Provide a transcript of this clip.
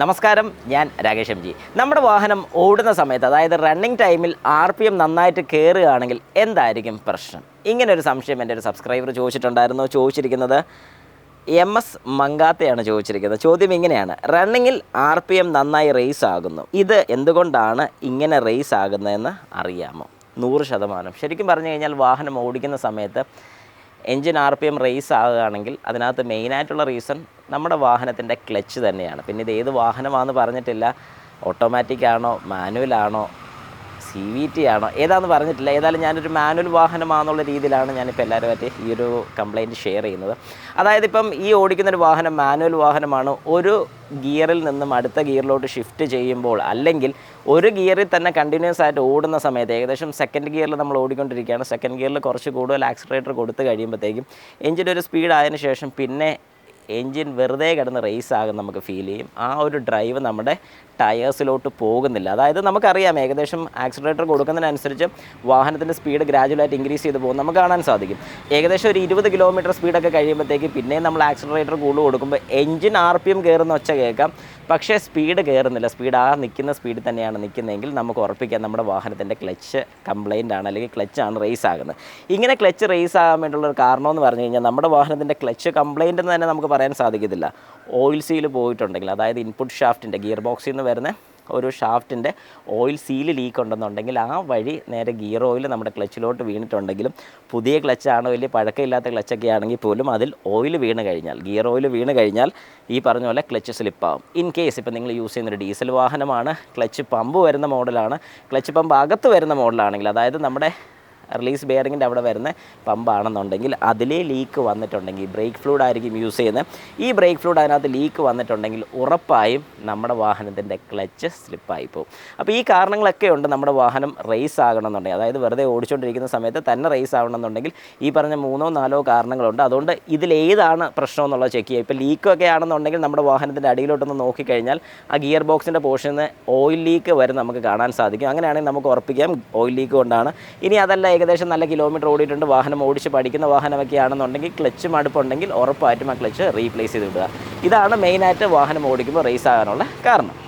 നമസ്കാരം, ഞാൻ Rakesh M G. നമ്മുടെ വാഹനം ഓടുന്ന സമയത്ത്, അതായത് റണ്ണിങ് ടൈമിൽ RPM നന്നായിട്ട് കയറുകയാണെങ്കിൽ എന്തായിരിക്കും പ്രശ്നം? ഇങ്ങനൊരു സംശയം എൻ്റെ ഒരു സബ്സ്ക്രൈബർ ചോദിച്ചിരിക്കുന്നത് MS മങ്കാത്തയാണ് ചോദിച്ചിരിക്കുന്നത്. ചോദ്യം ഇങ്ങനെയാണ്: റണ്ണിങ്ങിൽ RPM നന്നായി റേസ് ആകുന്നു, ഇത് എന്തുകൊണ്ടാണ് ഇങ്ങനെ റേസ് ആകുന്നതെന്ന് അറിയാമോ? 100%. ശരിക്കും പറഞ്ഞു കഴിഞ്ഞാൽ വാഹനം ഓടിക്കുന്ന സമയത്ത് എൻജിൻ RPM റേസ് ആകുകയാണെങ്കിൽ അതിനകത്ത് മെയിനായിട്ടുള്ള റീസൺ നമ്മുടെ വാഹനത്തിൻ്റെ ക്ലച്ച് തന്നെയാണ്. പിന്നെ ഇത് ഏത് വാഹനമാണെന്ന് പറഞ്ഞിട്ടില്ല, ഓട്ടോമാറ്റിക് ആണോ, മാനുവലാണോ, CVT ആണോ, ഏതാണെന്ന് പറഞ്ഞിട്ടില്ല. ഏതായാലും ഞാനൊരു മാനുവൽ വാഹനമാണെന്നുള്ള രീതിയിലാണ് ഞാനിപ്പോൾ എല്ലാവരുമായിട്ട് ഈ ഒരു കംപ്ലയിൻറ്റ് ഷെയർ ചെയ്യുന്നത്. അതായത് ഇപ്പം ഈ ഓടിക്കുന്നൊരു വാഹനം മാനുവൽ വാഹനമാണ്. ഒരു ഗിയറിൽ നിന്നും അടുത്ത ഗിയറിലോട്ട് ഷിഫ്റ്റ് ചെയ്യുമ്പോൾ, അല്ലെങ്കിൽ ഒരു ഗിയറിൽ തന്നെ കണ്ടിന്യൂസ് ആയിട്ട് ഓടുന്ന സമയത്ത്, ഏകദേശം സെക്കൻഡ് ഗിയറിൽ നമ്മൾ ഓടിക്കൊണ്ടിരിക്കുകയാണ്, സെക്കൻഡ് ഗിയറിൽ കുറച്ച് കൂടുതൽ ആക്സിലറേറ്റർ കൊടുത്ത് കഴിയുമ്പോഴത്തേക്കും എഞ്ചിൻ്റെ ഒരു സ്പീഡ് ആയതിനു ശേഷം പിന്നെ എൻജിൻ വെറുതെ കിടന്ന് റേസ് ആകും, നമുക്ക് ഫീൽ ചെയ്യും. ആ ഒരു ഡ്രൈവ് നമ്മുടെ ടയേഴ്സിലോട്ട് പോകുന്നില്ല. അതായത് നമുക്കറിയാം, ഏകദേശം ആക്സിലറേറ്റർ കൊടുക്കുന്നതിനനുസരിച്ച് വാഹനത്തിൻ്റെ സ്പീഡ് ഗ്രാജുവലായിട്ട് ഇൻക്രീസ് ചെയ്ത് പോകും, നമുക്ക് കാണാൻ സാധിക്കും. ഏകദേശം ഒരു 20 കിലോമീറ്റർ സ്പീഡൊക്കെ കഴിയുമ്പോഴത്തേക്ക് പിന്നെയും നമ്മൾ ആക്സിലറേറ്റർ കൂടുതൽ കൊടുക്കുമ്പോൾ എൻജിൻ RPM കയറുന്ന ഒച്ച കേൾക്കാം, പക്ഷേ സ്പീഡ് കയറുന്നില്ല. സ്പീഡ് നിൽക്കുന്ന സ്പീഡിൽ തന്നെയാണ് നിൽക്കുന്നതെങ്കിൽ നമുക്ക് ഉറപ്പിക്കാം നമ്മുടെ വാഹനത്തിൻ്റെ ക്ലച്ച് കംപ്ലൈൻ്റ് ആണ്, അല്ലെങ്കിൽ ക്ലച്ചാണ് റേസ് ആകുന്നത്. ഇങ്ങനെ ക്ലച്ച് റേസ് ആകാൻ വേണ്ടിയുള്ളൊരു കാരണമെന്ന് പറഞ്ഞു കഴിഞ്ഞാൽ, നമ്മുടെ വാഹനത്തിൻ്റെ ക്ലച്ച് കംപ്ലൈൻ്റ് എന്ന് തന്നെ നമുക്ക് പറയാൻ സാധിക്കത്തില്ല. ഓയിൽ സീൽ പോയിട്ടുണ്ടെങ്കിൽ, അതായത് ഇൻപുട്ട് ഷാഫ്റ്റിൻ്റെ ഗിയർ ബോക്സിൽ നിന്ന് വരുന്ന ഒരു ഷാഫ്റ്റിൻ്റെ ഓയിൽ സീല് ലീക്ക് ഉണ്ടെന്നുണ്ടെങ്കിൽ ആ വഴി നേരെ ഗിയർ ഓയിൽ നമ്മുടെ ക്ലച്ചിലോട്ട് വീണിട്ടുണ്ടെങ്കിലും, പുതിയ ക്ലച്ചാണ്, വലിയ പഴക്കമില്ലാത്ത ക്ലച്ചൊക്കെ ആണെങ്കിൽ പോലും അതിൽ ഓയിൽ വീണ് കഴിഞ്ഞാൽ, ഗിയർ ഓയിൽ വീണ് കഴിഞ്ഞാൽ ഈ പറഞ്ഞ പോലെ ക്ലച്ച് സ്ലിപ്പാകും. ഇൻ കേസ് ഇപ്പോൾ നിങ്ങൾ യൂസ് ചെയ്യുന്നൊരു ഡീസൽ വാഹനമാണ്, ക്ലച്ച് പമ്പ് വരുന്ന മോഡലാണ്, ക്ലച്ച് പമ്പ് അകത്ത് വരുന്ന മോഡലാണെങ്കിൽ, അതായത് നമ്മുടെ റിലീസ് ബെയറിങ്ങിൻ്റെ അവിടെ വരുന്ന പമ്പാണെന്നുണ്ടെങ്കിൽ അതിലേ ലീക്ക് വന്നിട്ടുണ്ടെങ്കിൽ, ബ്രേക്ക് ഫ്ലൂയിഡ് ആയിരിക്കും യൂസ് ചെയ്യുന്നത്, ഈ ബ്രേക്ക് ഫ്ലൂയിഡ് അതിനകത്ത് ലീക്ക് വന്നിട്ടുണ്ടെങ്കിൽ ഉറപ്പായും നമ്മുടെ വാഹനത്തിൻ്റെ ക്ലച്ച് സ്ലിപ്പായി പോകും. അപ്പോൾ ഈ കാരണങ്ങളൊക്കെ ഉണ്ട് നമ്മുടെ വാഹനം റേസ് ആകണമെന്നുണ്ടെങ്കിൽ, അതായത് വെറുതെ ഓടിച്ചുകൊണ്ടിരിക്കുന്ന സമയത്ത് തന്നെ റേസ് ആവണമെന്നുണ്ടെങ്കിൽ ഈ പറഞ്ഞ 3-4 കാരണങ്ങളുണ്ട്. അതുകൊണ്ട് ഇതിലേതാണ് പ്രശ്നം എന്നുള്ളത് ചെക്ക് ചെയ്യുക. ഇപ്പോൾ ലീക്കൊക്കെ ആണെന്നുണ്ടെങ്കിൽ നമ്മുടെ വാഹനത്തിൻ്റെ അടിയിലോട്ടൊന്ന് നോക്കിക്കഴിഞ്ഞാൽ ആ ഗിയർ ബോക്സിൻ്റെ പോർഷനിൽ നിന്ന് ഓയിൽ ലീക്ക് വരെ നമുക്ക് കാണാൻ സാധിക്കും. അങ്ങനെയാണെങ്കിൽ നമുക്ക് ഉറപ്പിക്കാം ഓയിൽ ലീക്ക് കൊണ്ടാണ്. ഇനി അതല്ല, ഏകദേശം നല്ല കിലോമീറ്റർ ഓടിയിട്ടുണ്ട്, വാഹനം ഓടിച്ച് പഠിക്കുന്ന വാഹനമൊക്കെ ആണെന്നുണ്ടെങ്കിൽ, ക്ലച്ച് മടുപ്പുണ്ടെങ്കിൽ ഉറപ്പായിട്ടും ആ ക്ലച്ച് റീപ്ലേസ് ചെയ്ത് വിടുക. ഇതാണ് മെയിനായിട്ട് വാഹനം ഓടിക്കുമ്പോൾ റേസ് ആകാനുള്ള കാരണം.